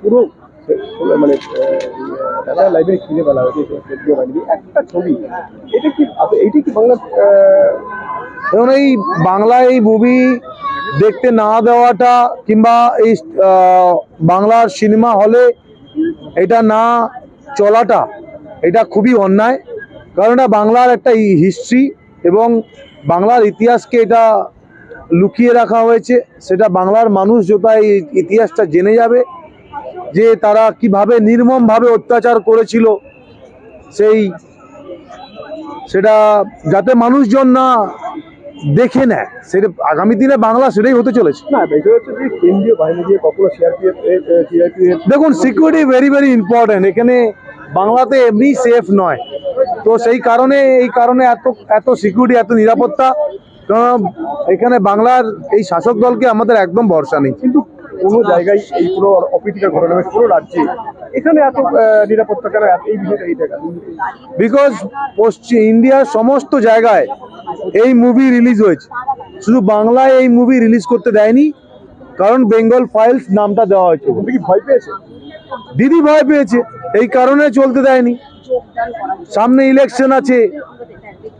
পুরো মানে লাইব্রেরি কিনে ফেলা হয়েছে একটা ছবি। এইটা কি বাংলা এবং এই বাংলা এই মুভি দেখতে না দেওয়াটা কিংবা এই বাংলার সিনেমা হলে এটা না চলাটা এটা খুবই অন্যায়। কারণ এটা বাংলার একটা হিস্ট্রি এবং বাংলার ইতিহাসকে এটা লুকিয়ে রাখা হয়েছে। সেটা বাংলার মানুষ যত এই ইতিহাসটা জেনে যাবে যে তারা কিভাবে নির্মমভাবে অত্যাচার করেছিল, সেটা যাতে মানুষজন না দেখে নেয়, সেটা আগামী দিনে বাংলা সেটাই হতে চলেছে। না বিষয় হচ্ছে যে কেন্দ্রীয় বাহিনী দিয়ে কখনো সিআরপিএফ দেখুন, সিকিউরিটি ভেরি ভেরি ইম্পর্টেন্ট। এখানে বাংলাতে এমনি সেফ নয়, তো সেই কারণে এত সিকিউরিটি, এত নিরাপত্তা। কারণ এখানে বাংলার এই শাসক দলকে আমাদের একদম ভরসা নেই। কিন্তু কোনো জায়গায় এই পুরো অপ্রীতিকর ঘটনা পুরো রাজ্যে এখানে এত নিরাপত্তা কেন, এই বিষয়টা এই জায়গা? বিকজ পশ্চিম ইন্ডিয়ার সমস্ত জায়গায় এই মুভি রিলিজ হয়েছে, শুধু বাংলায় এই মুভি রিলিজ করতে দেয়নি, কারণ বেঙ্গল ফাইলস নামটা দেওয়া হয়েছে। কি ভয় পেয়েছে? দিদি ভয় পেয়েছে, এই কারণে চলতে দেয়নি। সামনে ইলেকশন আছে,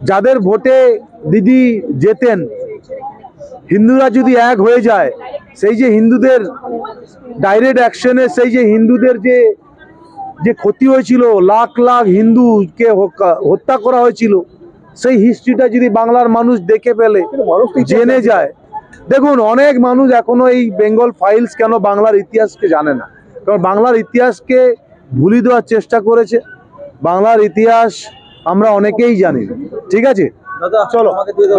যাদের ভোটে দিদি জেতেন, হিন্দুরা যদি এক হয়ে যায়, সেই যে হিন্দুদের ডাইরেক্ট অ্যাকশনে সেই যে হিন্দুদের যে ক্ষতি হয়েছিল, লাখ লাখ হিন্দুকে হত্যা করা হয়েছিল, সেই হিস্ট্রিটা যদি বাংলার মানুষ দেখে ফেলে, জেনে যায়। দেখুন, অনেক মানুষ এখনো এই বেঙ্গল ফাইলস কেন বাংলার ইতিহাসকে জানে না, কারণ বাংলার ইতিহাসকে ভুলিয়ে দেওয়ার চেষ্টা করেছে। বাংলার ইতিহাস আমরা অনেকেই জানি। ঠিক আছে, চলো।